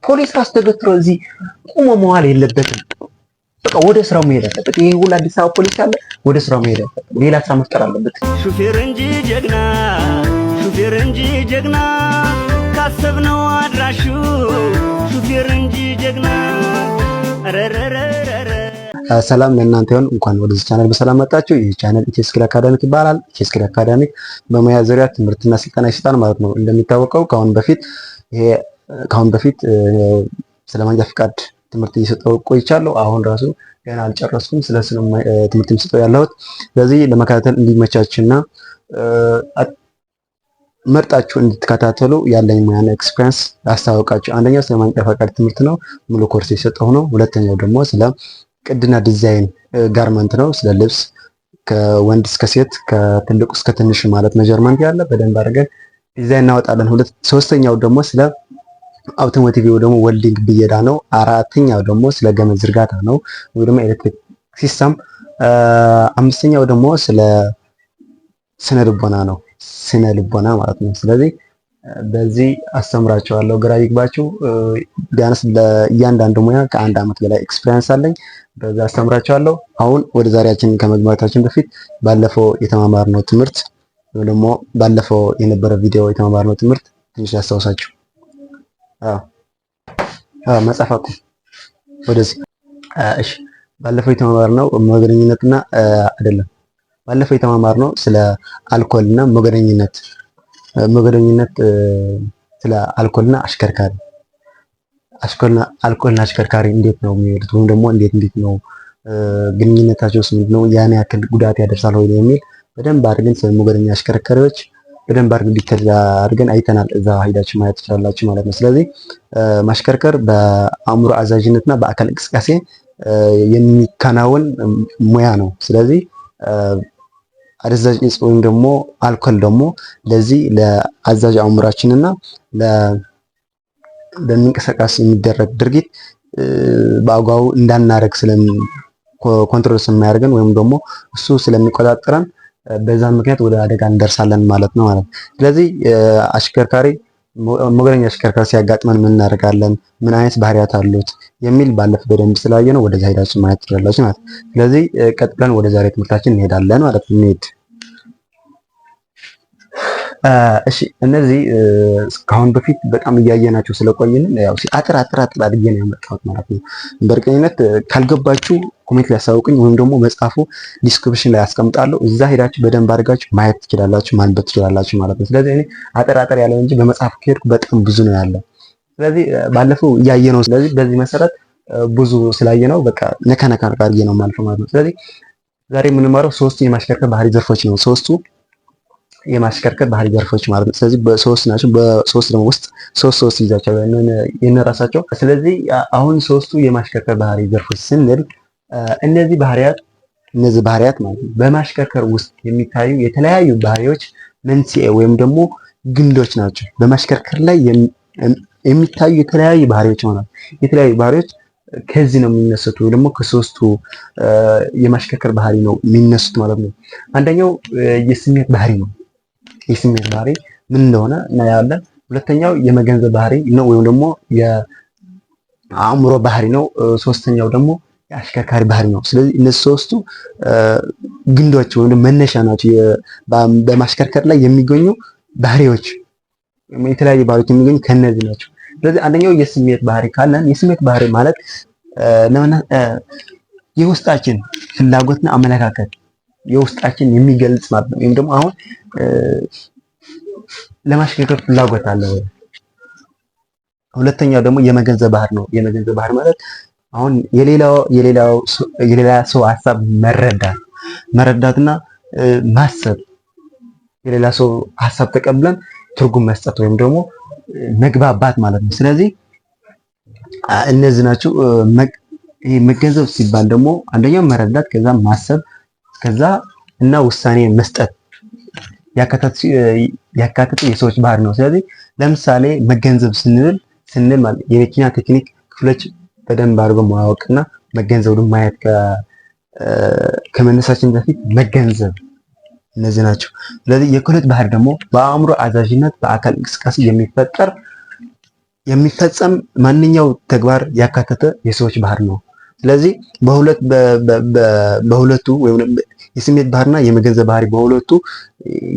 ፖሊስ አስተገትሮ እዚህ ቆሞ መዋል የለበትም። በቃ ወደ ስራው መሄድ አለበት። ይሄ ሁሉ አዲስ አበባ ፖሊስ አለ፣ ወደ ስራው መሄድ አለበት። ሌላ ስራ መፍጠር አለበት። ሹፌር እንጂ ጀግና፣ ሹፌር እንጂ ጀግና፣ ካሰብነው አድራሹ ሹፌር እንጂ ጀግና። ሰላም ለእናንተ ይሁን። እንኳን ወደዚህ ቻናል በሰላም መጣችሁ። ይህ ቻናል ኢትዮስኪል አካዳሚክ ይባላል። ኢትዮስኪል አካዳሚክ በሙያ ዙሪያ ትምህርትና ስልጠና ይሰጣል ማለት ነው። እንደሚታወቀው ከአሁን በፊት ስለ መንጃ ፈቃድ ትምህርት እየሰጠው ቆይቻለሁ። አሁን ራሱ ገና አልጨረስኩም። ስለ ትምህርት እየሰጠው ያለሁት ስለዚህ ለመከታተል እንዲመቻችና መርጣችሁ እንድትከታተሉ ያለኝ ሙያና ኤክስፒሪየንስ አስተዋውቃችሁ። አንደኛው ስለ መንጃ ፈቃድ ትምህርት ነው፣ ሙሉ ኮርስ የሰጠው ነው። ሁለተኛው ደግሞ ስለ ቅድና ዲዛይን ጋርመንት ነው። ስለ ልብስ ከወንድ እስከ ሴት ከትልቁ እስከ ትንሽ ማለት ሜዠርመንት ያለ በደንብ አድርገን ዲዛይን እናወጣለን። ሶስተኛው ደግሞ ስለ አውቶሞቲቭ ወይ ደግሞ ዌልዲንግ ብየዳ ነው። አራተኛው ደግሞ ስለ ገመድ ዝርጋታ ነው ወይ ደግሞ ኤሌክትሪክ ሲስተም። አምስተኛው ደግሞ ስለ ስነ ልቦና ነው፣ ስነ ልቦና ማለት ነው። ስለዚህ በዚህ አስተምራቸዋለሁ። ግራ ይግባችሁ። ቢያንስ ለእያንዳንዱ ሙያ ከአንድ ዓመት በላይ ኤክስፒሪየንስ አለኝ። በዛ አስተምራቸዋለሁ። አሁን ወደ ዛሬያችን ከመግባታችን በፊት ባለፈው የተማማርነው ትምህርት ወይ ደግሞ ባለፈው የነበረ ቪዲዮ የተማማርነው ትምህርት ትንሽ ያስታውሳችሁ። መጽሐፍ አቁም ወደዚህ። እሺ ባለፈው የተማማርነው ሞገደኝነትና አይደለም፣ ባለፈው የተማማርነው ስለ አልኮልና ሞገደኝነት ስለ አልኮልና አሽከርካሪ አልኮልና አሽከርካሪ እንዴት ነው የሚሄዱት ወይም ደግሞ እንዴት ነው ግንኙነታቸውስ ምንድነው፣ ያን ያክል ጉዳት ያደርሳል ወይ የሚል በደንብ አድርገን ስለ ሞገደኛ አሽከርካሪዎች በደንብ አድርገን ዲቴል አድርገን አይተናል። እዛ ሄዳችሁ ማየት ትችላላችሁ ማለት ነው። ስለዚህ ማሽከርከር በአእምሮ አዛዥነትና በአካል እንቅስቃሴ የሚከናወን ሙያ ነው። ስለዚህ አደንዛዥ እጽ ወይም ደግሞ አልኮል ደግሞ ለዚህ ለአዛዥ አእምሯችንና ለሚንቀሳቀስ የሚደረግ ድርጊት በአግባቡ እንዳናረግ ኮንትሮል ስለሚያደርገን ወይም ደግሞ እሱ ስለሚቆጣጠረን በዛ ምክንያት ወደ አደጋ እንደርሳለን ማለት ነው። ስለዚህ ሞገደኛ አሽከርካሪ ሲያጋጥመን ምን እናደርጋለን፣ ምን አይነት ባህሪያት አሉት የሚል ባለፈ በደንብ ስላየ ነው ወደዛ ሄዳችሁ ማየት ትችላላችሁ ማለት ነው። ስለዚህ ቀጥለን ወደ ዛሬ ትምህርታችን እንሄዳለን ማለት ነው። እሺ እነዚህ እስካሁን በፊት በጣም እያየናቸው ስለቆየን ያው አጥር አድርጌ ነው ያመጣሁት ማለት ነው። በእርግጠኝነት ካልገባችሁ ኮሜንት ላይ አሳውቁኝ ወይም ደግሞ መጽሐፉ ዲስክሪፕሽን ላይ አስቀምጣለሁ። እዛ ሄዳችሁ በደንብ አድርጋችሁ ማየት ትችላላችሁ፣ ማንበብ ትችላላችሁ ማለት ነው። ስለዚህ እኔ አጠር ያለው እንጂ በመጽሐፍ ከሄድኩ በጣም ብዙ ነው ያለው። ስለዚህ ባለፈው እያየነው፣ ስለዚህ በዚህ መሰረት ብዙ ስላየነው በቃ ነካ አድርጌ ነው ማለፍ ማለት ነው። ስለዚህ ዛሬ የምንማረው ሶስቱ የማሽከርከር ባህሪ ዘርፎች ነው። ሶስቱ የማሽከርከር ባህሪ ዘርፎች ማለት ነው። ስለዚህ በሶስት ናቸው። በሶስት ደግሞ ውስጥ ሶስት ይዛቸው የነራሳቸው። ስለዚህ አሁን ሶስቱ የማሽከርከር ባህሪ ዘርፎች ስንል እነዚህ ባህሪያት ማለት ነው በማሽከርከር ውስጥ የሚታዩ የተለያዩ ባህሪዎች መንስኤ ወይም ደግሞ ግንዶች ናቸው። በማሽከርከር ላይ የሚታዩ የተለያዩ ባህሪዎች ማለት ነው። የተለያዩ ባህሪዎች ከዚህ ነው የሚነሱት ወይ ደግሞ ከሶስቱ የማሽከርከር ባህሪ ነው የሚነሱት ማለት ነው። አንደኛው የስሜት ባህሪ ነው። የስሜት ባህሪ ምን እንደሆነ እናያለን። ሁለተኛው የመገንዘብ ባህሪ ነው ወይም ደግሞ የአእምሮ ባህሪ ነው። ሶስተኛው ደግሞ የአሽከርካሪ ባህሪ ነው። ስለዚህ እነዚህ ሶስቱ ግንዶች ወይም መነሻ ናቸው በማሽከርከር ላይ የሚገኙ ባህሪዎች፣ የተለያዩ ባህሪዎች የሚገኙ ከነዚህ ናቸው። ስለዚህ አንደኛው የስሜት ባህሪ ካለን የስሜት ባህሪ ማለት የውስጣችን ፍላጎትና አመለካከት የውስጣችን የሚገልጽ ማለት ነው። ወይም ደግሞ አሁን ለማሽከርከር ፍላጎት አለ ወይ። ሁለተኛው ደግሞ የመገንዘብ ባህሪ ነው። የመገንዘብ ባህሪ ማለት አሁን የሌላ ሰው ሀሳብ መረዳትና ማሰብ፣ የሌላ ሰው ሀሳብ ተቀብለን ትርጉም መስጠት ወይም ደግሞ መግባባት ማለት ነው። ስለዚህ እነዚህ ናቸው። ይሄ መገንዘብ ሲባል ደግሞ አንደኛው መረዳት፣ ከዛ ማሰብ፣ ከዛ እና ውሳኔ መስጠት ያካተተ የሰዎች ባህሪ ነው። ስለዚህ ለምሳሌ መገንዘብ ስንል ማለት የመኪና ቴክኒክ ክፍሎች በደንብ አድርጎ ማወቅና መገንዘብ ማየት ከመነሳችን በፊት መገንዘብ እነዚህ ናቸው። ስለዚህ የክህሎት ባህሪ ደግሞ በአእምሮ አዛዥነት በአካል እንቅስቃሴ የሚፈጠር የሚፈጸም ማንኛው ተግባር ያካተተ የሰዎች ባህሪ ነው። ስለዚህ በሁለቱ ወይም የስሜት ባህሪና የመገንዘብ ባህሪ በሁለቱ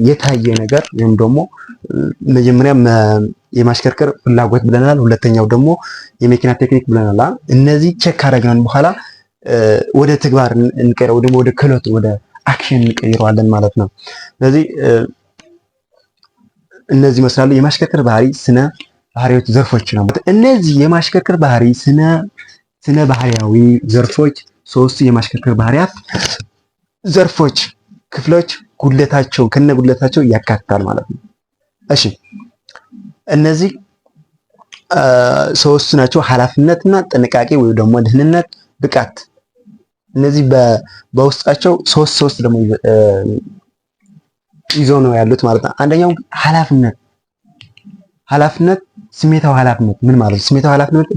የታየ ነገር ወይም ደግሞ መጀመሪያ የማሽከርከር ፍላጎት ብለናል። ሁለተኛው ደግሞ የመኪና ቴክኒክ ብለናል። እነዚህ ቼክ ካደረግን በኋላ ወደ ተግባር እንቀይረው ደግሞ ወደ ክህሎት ወደ አክሽን እንቀይረዋለን ማለት ነው። ስለዚህ እነዚህ ይመስላሉ የማሽከርከር ባህሪ ስነ ባህሪዎች ዘርፎች ነው። እነዚህ የማሽከርከር ባህሪ ስነ ባህሪያዊ ዘርፎች ሶስቱ የማሽከርከር ባህሪያት ዘርፎች ክፍሎች ጉድለታቸው ከነ ጉድለታቸው ያካትታል ማለት ነው። እሺ እነዚህ ሶስቱ ናቸው። ኃላፊነትና ጥንቃቄ ወይ ደግሞ ደህንነት፣ ብቃት። እነዚህ በውስጣቸው ሶስት ደግሞ ይዞ ነው ያሉት ማለት ነው። አንደኛው ኃላፊነት ስሜታዊ ኃላፊነት ምን ማለት ነው? ስሜታዊ ኃላፊነት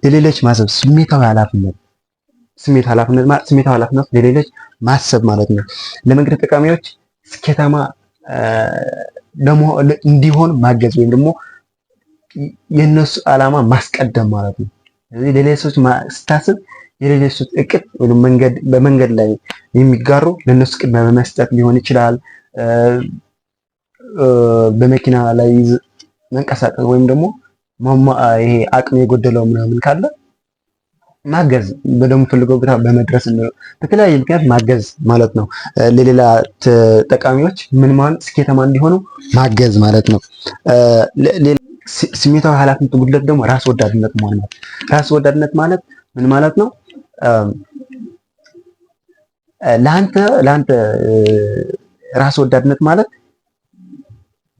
ለሌሎች ማሰብ ስሜታዊ ኃላፊነት ለሌሎች ማሰብ ማለት ነው። ለመንገድ ተጠቃሚዎች ስኬታማ እንዲሆን ማገዝ ወይም ደግሞ የነሱ ዓላማ ማስቀደም ማለት ነው። ስለዚህ ለሌሎች ስታስብ የሌሎች እቅድ ወይም በመንገድ ላይ የሚጋሩ ለነሱ ቅድሚያ በመስጠት ሊሆን ይችላል። በመኪና ላይ መንቀሳቀስ ወይም ደግሞ ይሄ አቅም የጎደለው ምናምን ካለ ማገዝ በደምፈልገው ቦታ በመድረስ በተለያየ ምክንያት ማገዝ ማለት ነው። ለሌላ ተጠቃሚዎች ምን ማለት ስኬታማ እንዲሆኑ ማገዝ ማለት ነው። ስሜታዊ ኃላፊነት ጉድለት ደግሞ ራስ ወዳድነት ማለት ነው። ራስ ወዳድነት ማለት ምን ማለት ነው? ለአንተ ራስ ወዳድነት ማለት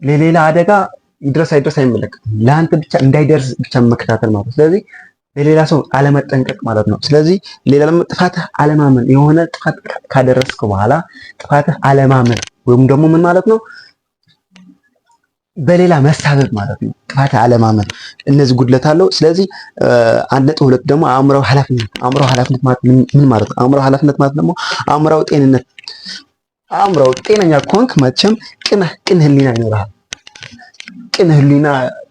ለሌላ አደጋ ይድረስ አይድረስ አይመለከትም። ለአንተ ብቻ እንዳይደርስ ብቻ መከታተል ማለት ነው። ስለዚህ ለሌላ ሰው አለመጠንቀቅ ማለት ነው። ስለዚህ ሌላ ጥፋትህ አለማመን፣ የሆነ ጥፋት ካደረስክ በኋላ ጥፋትህ አለማመን ወይም ደግሞ ምን ማለት ነው? በሌላ መሳበብ ማለት ነው። ጥፋትህ አለማመን እነዚህ ጉድለት አለው። ስለዚህ 1.2 ደግሞ አእምሮአዊ ኃላፊነት። አእምሮአዊ ኃላፊነት ማለት ምን ማለት ነው? አእምሮአዊ ኃላፊነት ማለት ደግሞ አእምሮአዊ ጤንነት። አእምሮአዊ ጤነኛ ከሆንክ መቼም ቅን ህሊና ይኖርሃል። ቅን ህሊና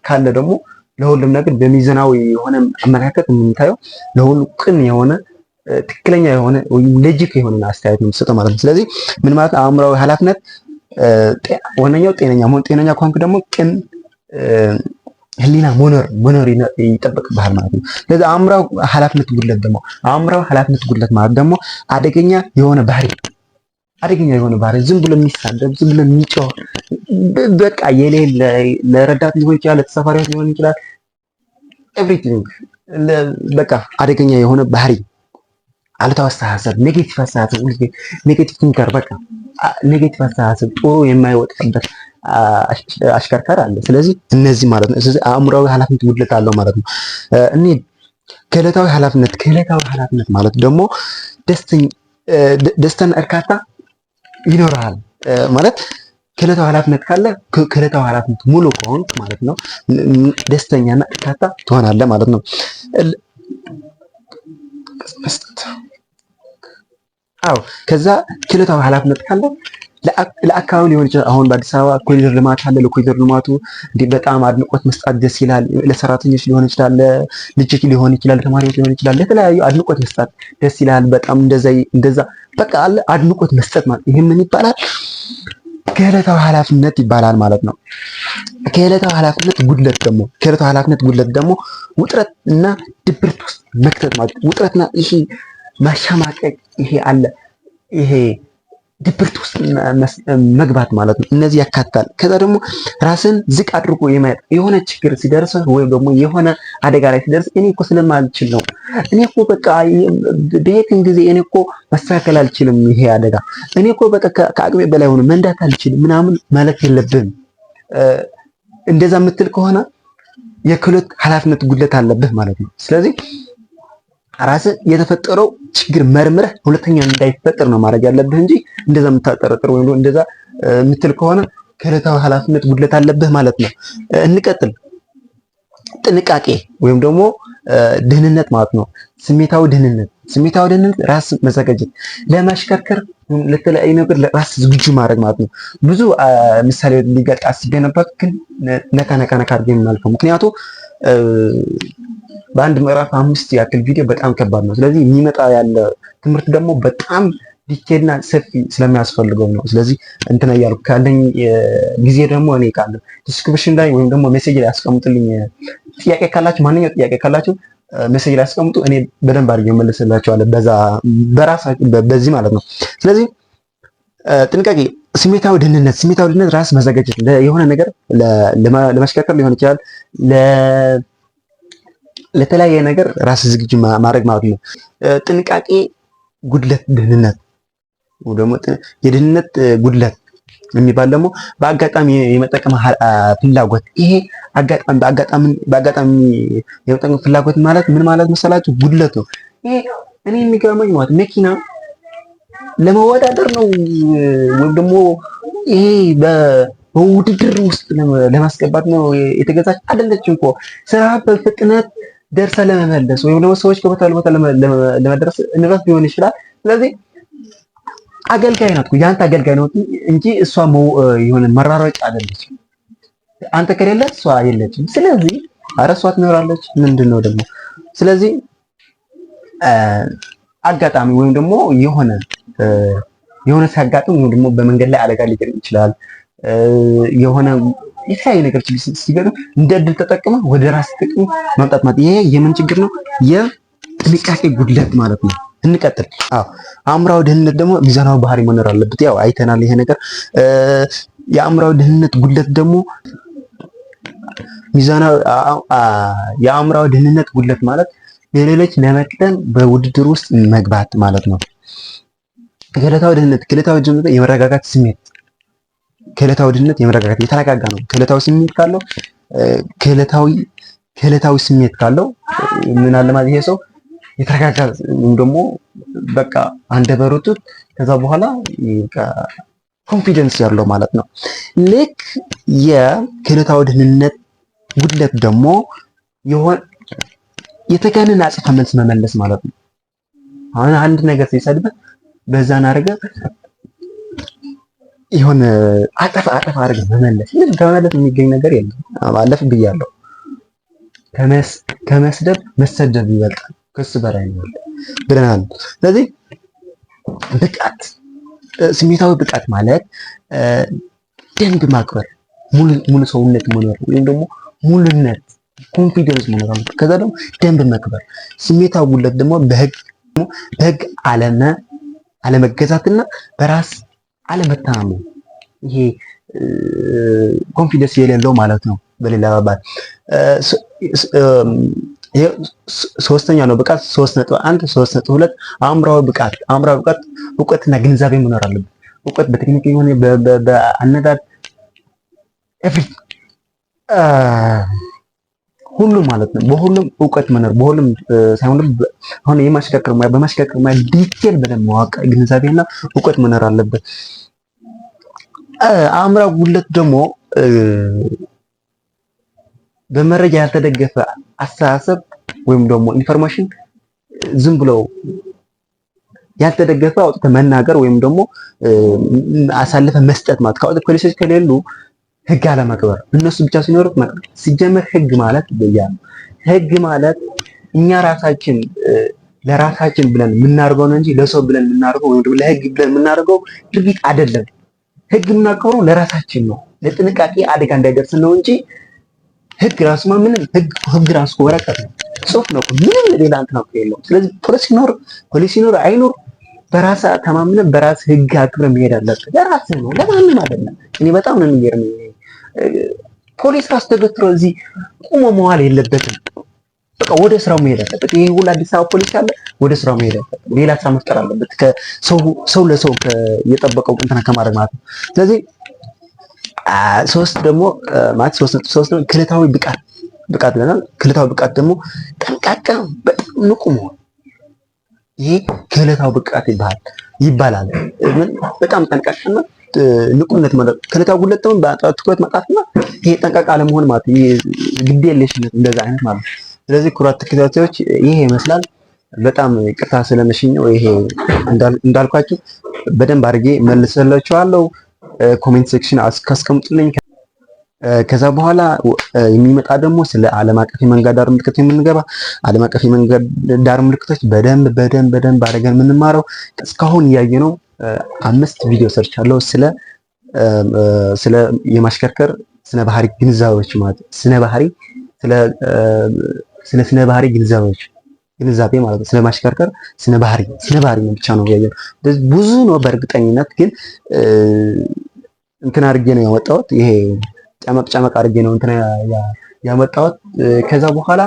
ካለ ደግሞ ለሁሉም ነገር በሚዛናዊ የሆነ አመለካከት የምታየው ለሁሉ ቅን የሆነ ትክክለኛ የሆነ ወይም ሎጂክ የሆነ አስተያየት ነው የምትሰጠው ማለት ነው። ስለዚህ ምን ማለት አእምሮአዊ ኃላፊነት ዋነኛው ጤነኛ መሆን። ጤነኛ ከሆንክ ደግሞ ቅን ህሊና መኖር ይጠበቅብሃል ማለት ነው። ስለዚህ አእምሮአዊ ኃላፊነት ጉድለት ማለት ደግሞ አደገኛ የሆነ ባህሪ ዝም ብሎ የሚሳደብ ዝም ብሎ የሚጮህ በቃ የሌለ ለረዳት ሊሆን ይችላል፣ ለተሳፋሪዎች ሊሆን ይችላል። ኤቭሪቲንግ በቃ አደገኛ የሆነ ባህሪ፣ አሉታዊ አስተሳሰብ፣ ኔጌቲቭ አስተሳሰብ፣ ኔጌቲቭ ቲንከር፣ በቃ ኔጌቲቭ አስተሳሰብ ጥሩ የማይወጣበት አሽከርካሪ አለ። ስለዚህ እነዚህ ማለት ነው። ስለዚህ አእምሮአዊ ኃላፊነት ጉድለት አለው ማለት ነው። እኔ ክህሎታዊ ኃላፊነት ማለት ደግሞ ደስታና እርካታ ይኖርሃል ማለት ክህሎታዊ ኃላፊነት ካለ ክህሎታዊ ኃላፊነት ሙሉ ከሆንክ ማለት ነው ደስተኛና እርካታ ትሆናለህ ማለት ነው። ከዛ ክህሎታዊ ኃላፊነት ካለ ለአካባቢ ሊሆን ይችላል። አሁን በአዲስ አበባ ኮሪደር ልማት አለ። ለኮሪደር ልማቱ እንዲህ በጣም አድንቆት መስጠት ደስ ይላል። ለሰራተኞች ሊሆን ይችላል፣ ለልጆች ሊሆን ይችላል፣ ለተማሪዎች ሊሆን ይችላል። ለተለያዩ አድንቆት መስጠት ደስ ይላል። በጣም እንደዛ በቃ አለ አድንቆት መስጠት ማለት ይሄ ምን ይባላል? ክህሎታዊ ኃላፊነት ይባላል ማለት ነው። ክህሎታዊ ኃላፊነት ጉድለት ደግሞ ውጥረት እና ድብርት ውስጥ መክተት ማለት ውጥረትና እሺ ማሸማቀቅ ይሄ ድብርት ውስጥ መግባት ማለት ነው። እነዚህ ያካትታል። ከዛ ደግሞ ራስን ዝቅ አድርጎ የማየት የሆነ ችግር ሲደርስ ወይም ደግሞ የሆነ አደጋ ላይ ሲደርስ እኔ እኮ ስለማልችል ነው፣ እኔ እኮ በቃ በየትም ጊዜ እኔ እኮ ማስተካከል አልችልም፣ ይሄ አደጋ እኔ እኮ በቃ ከአቅሜ በላይ ሆነ መንዳት አልችልም ምናምን ማለት የለብህም። እንደዛ የምትል ከሆነ የክህሎት ኃላፊነት ጉድለት አለብህ ማለት ነው። ስለዚህ ራስህ የተፈጠረው ችግር መርምረህ ሁለተኛ እንዳይፈጠር ነው ማድረግ ያለብህ እንጂ እንደዛ የምታጠረጥር ወይም እንደዛ የምትል ከሆነ ክህሎታዊ ኃላፊነት ጉድለት አለብህ ማለት ነው። እንቀጥል። ጥንቃቄ ወይም ደግሞ ደህንነት ማለት ነው። ስሜታዊ ደህንነት ራስ መዘጋጀት፣ ለማሽከርከር ለተለያዩ ነገር ራስ ዝግጁ ማድረግ ማለት ነው። ብዙ ምሳሌ ሊገልጽ አስቤ ነበር ግን ነካ አድርጌ የማልፈው ምክንያቱ በአንድ ምዕራፍ 5 ያክል ቪዲዮ በጣም ከባድ ነው። ስለዚህ የሚመጣ ያለ ትምህርት ደግሞ በጣም ዲቴልና ሰፊ ስለሚያስፈልገው ነው። ስለዚህ እንትን እያልኩ ካለኝ ጊዜ ደግሞ እኔ ካለ ዲስክሪፕሽን ላይ ወይም ደግሞ ሜሴጅ ላይ አስቀምጡልኝ። ጥያቄ ካላችሁ ማንኛውም ጥያቄ ካላችሁ ሜሴጅ ላይ አስቀምጡ። እኔ በደንብ አድርጌ እመልስላችኋለሁ በራሳችሁ በዚህ ማለት ነው። ስለዚህ ጥንቃቄ፣ ስሜታዊ ደህንነት ራስ መዘጋጀት የሆነ ነገር ለማሽከርከር ሊሆን ይችላል፣ ለተለያየ ነገር ራስ ዝግጁ ማድረግ ማለት ነው። ጥንቃቄ፣ ጉድለት፣ ደህንነት ወይ ደግሞ የደህንነት ጉድለት የሚባል ደግሞ በአጋጣሚ የመጠቀም ፍላጎት። ይሄ በአጋጣሚ የመጠቀም ፍላጎት ማለት ምን ማለት መሰላችሁ? ጉድለት ነው። ይሄ እኔ የሚገርመኝ ማለት መኪና ለመወዳደር ነው ወይም ደግሞ ይሄ በውድድር ውስጥ ለማስገባት ነው የተገዛች አይደለችም እኮ። ስራ በፍጥነት ደርሰ ለመመለስ ወይም ደግሞ ሰዎች ከቦታ ለቦታ ለመድረስ ንብረት ሊሆን ይችላል። ስለዚህ አገልጋይ ናት እኮ ያንተ አገልጋይ ነው እንጂ እሷ የሆነ መራራጫ አይደለችም። አንተ ከሌለ እሷ የለችም። ስለዚህ ኧረ እሷ ትኖራለች። ምንድነው ደግሞ ስለዚህ አጋጣሚ ወይም ደግሞ የሆነ ሲያጋጥም ወይም ደግሞ በመንገድ ላይ አደጋ ሊገጥም ይችላል። የሆነ የተለያዩ ነገሮች ሲገጥም እንደ ዕድል ተጠቅመ ወደ ራስ ጥቅም ማምጣት ማለት ይሄ የምን ችግር ነው? የጥንቃቄ ጉድለት ማለት ነው። እንቀጥል። አእምሯዊ ደህንነት ደግሞ ሚዛናዊ ባህሪ መኖር አለበት። ያው አይተናል ይሄ ነገር። የአእምሯዊ ደህንነት ጉድለት ደግሞ የአእምሯዊ ደህንነት ጉድለት ማለት የሌሎች ለመቅደም በውድድር ውስጥ መግባት ማለት ነው። ክህሎታዊ ደህንነት የመረጋጋት ስሜት፣ ክህሎታዊ ደህንነት የመረጋጋት የተረጋጋ ነው። ክህሎታዊ ስሜት ካለው ክህሎታዊ ስሜት ካለው ምን አለ ማለት ይሄ ሰው የተረጋጋ ወይም ደግሞ በቃ አንደበሩት ከዛ በኋላ ኮንፊደንስ ያለው ማለት ነው። ልክ የክህሎታዊ ደህንነት ጉድለት ደግሞ የተጋነነ አጸፋ መልስ መመለስ ማለት ነው። አሁን አንድ ነገር ሲሰድብህ በዛን አድርገህ የሆነ አጠፋ አድርገህ መመለስ። ምን ከመመለስ የሚገኝ ነገር የለም። ባለፍ ብያለሁ። ከመስደብ መሰደብ ይበልጣል፣ ከሱ በላይ ነው ብለናል። ስለዚህ ብቃት፣ ስሜታዊ ብቃት ማለት ደንብ ማክበር፣ ሙሉ ሰውነት መኖር ወይም ደግሞ ሙሉነት ኮንፊደንስ መኖር አለበት። ከዛ ደግሞ ደንብ መክበር። ስሜታዊ ጉድለት ደግሞ በህግ አለመገዛትና በራስ አለመተማመን፣ ይሄ ኮንፊደንስ የሌለው ማለት ነው በሌላ አባባል። ሶስተኛ ነው ብቃት 3.1 3.2 አእምሯዊ ብቃት እውቀትና ግንዛቤ መኖር አለበት። እውቀት በቴክኒክ የሆነ በአነዳድ ሁሉም ማለት ነው። በሁሉም እውቀት መኖር በሁሉም ሳይሆን አሁን በማሽከርከር ሙያ ዲቴል በደንብ ማወቅ ግንዛቤና እውቀት መኖር አለበት። አእምሯዊ ጉድለት ደግሞ በመረጃ ያልተደገፈ አስተሳሰብ ወይም ደግሞ ኢንፎርሜሽን ዝም ብለው ያልተደገፈ አውጥተህ መናገር ወይም ደግሞ አሳልፈ መስጠት ማለት ከአውጥተህ ፖሊሶች ከሌሉ ህግ አለማክበር፣ እነሱ ብቻ ሲኖሩት ማለት ሲጀመር ህግ ማለት በያን ህግ ማለት እኛ ራሳችን ለራሳችን ብለን የምናደርገው ነው እንጂ ለሰው ብለን የምናደርገው ወይም ደግሞ ለህግ ብለን የምናደርገው ድርጊት አይደለም። ህግ የምናከብረው ለራሳችን ነው፣ ለጥንቃቄ አደጋ እንዳይደርስ ነው እንጂ ህግ ራሱ ምንም ህግ ራሱ ወረቀት ነው፣ ጽሁፍ ነው፣ ምንም ሌላ እንትን ነው የለውም። ስለዚህ ፖሊስ ይኖር አይኖር በራስ ተማምነህ በራስ ህግ አክብረህ መሄድ አለብህ። ለራስህ ነው፣ ለማንም አይደለም። እኔ በጣም ነው የሚገርመኝ ፖሊስ ራሱ ተገትሮ እዚህ ቁሞ መዋል የለበትም። በቃ ወደ ስራው መሄድ አለበት። ይሄ ሁሉ አዲስ አበባ ፖሊስ ካለ ወደ ስራው መሄድ አለበት። ሌላ ስራ መፍጠር አለበት ሰው ለሰው የጠበቀው እንትና ከማድረግ ማለት ነው። ስለዚህ ሶስት ደግሞ ማለት ሶስት ደግሞ ክህሎታዊ ብቃት ብለናል። ክህሎታዊ ብቃት ደግሞ ጠንቃቃ፣ በጣም ንቁ መሆን፣ ይሄ ክህሎታዊ ብቃት ይባላል። በጣም ጠንቃቃና ንቁነት ማለት ክህሎታዊ ጉድለት ደግሞ በትኩረት ማጣትና ይሄ ጠንቃቃ አለመሆን ማለት ይሄ ግድ የለሽነት እንደዛ አይነት ማለት። ስለዚህ ኩራት ተከታታዮች ይሄ ይመስላል። በጣም ይቅርታ ስለመሽኝ ነው። ይሄ እንዳልኳችሁ በደንብ አድርጌ መልሰላችኋለሁ። ኮሜንት ሴክሽን አስቀምጡልኝ። ከዛ በኋላ የሚመጣ ደግሞ ስለ ዓለም አቀፍ የመንገድ ዳር ምልክት የምንገባ ዓለም አቀፍ የመንገድ ዳር ምልክቶች በደንብ አድርገን የምንማረው እስካሁን ያየነው 5 ቪዲዮ ሰርቻለሁ ስለ የማሽከርከር ስነ ባህሪ ግንዛቤዎች ማለት ስነ ባህሪ ግንዛቤ ማለት ነው። ስለ ማሽከርከር ስነ ባህሪ ነው ብቻ ነው ያየነው። ብዙ ነው በእርግጠኝነት ግን እንትን አድርጌ ነው ያወጣሁት። ይሄ ጨመቅ አድርጌ ነው እንትን ያመጣሁት። ከዛ በኋላ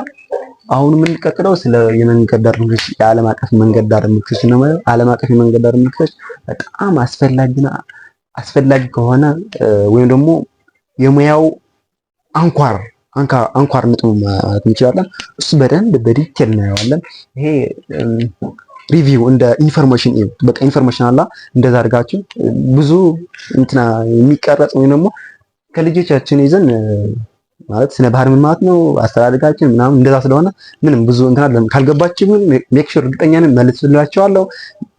አሁን የምንቀጥለው ስለ የመንገድ ዳር ምልክቶች የዓለም አቀፍ መንገድ ዳር ምልክቶች ነው ማለት። ዓለም አቀፍ የመንገድ ዳር ምልክቶች በጣም አስፈላጊ ከሆነ ወይም ደግሞ የሙያው አንኳር ነጥብ ማለት እንችላለን። እሱ በደንብ በዲቴል እናየዋለን። ይሄ ሪቪው እንደ ኢንፎርሜሽን በቃ ኢንፎርሜሽን አላ እንደዛ አድርጋችሁ ብዙ እንትና የሚቀረጽ ወይም ደግሞ ከልጆቻችን ይዘን ማለት ስነ ባህሪ ምን ማለት ነው አስተዳደጋችን ምናምን እንደዛ ስለሆነ ምንም ብዙ እንትና ካልገባችሁ ሜክ ሹር እርግጠኛ ነኝ መልስላችኋለሁ።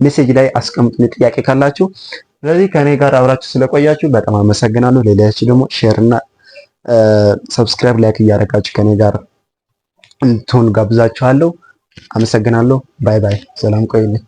ሜሴጅ ላይ አስቀምጡልኝ ጥያቄ ካላችሁ። ስለዚህ ከኔ ጋር አብራችሁ ስለቆያችሁ በጣም አመሰግናለሁ። ሌላችሁ ደግሞ ሼር እና ሰብስክራይብ ላይክ እያደረጋችሁ ከኔ ጋር እንድትሆኑ ጋብዛችኋለሁ። አመሰግናለሁ። ባይ ባይ። ሰላም ቆዩልኝ።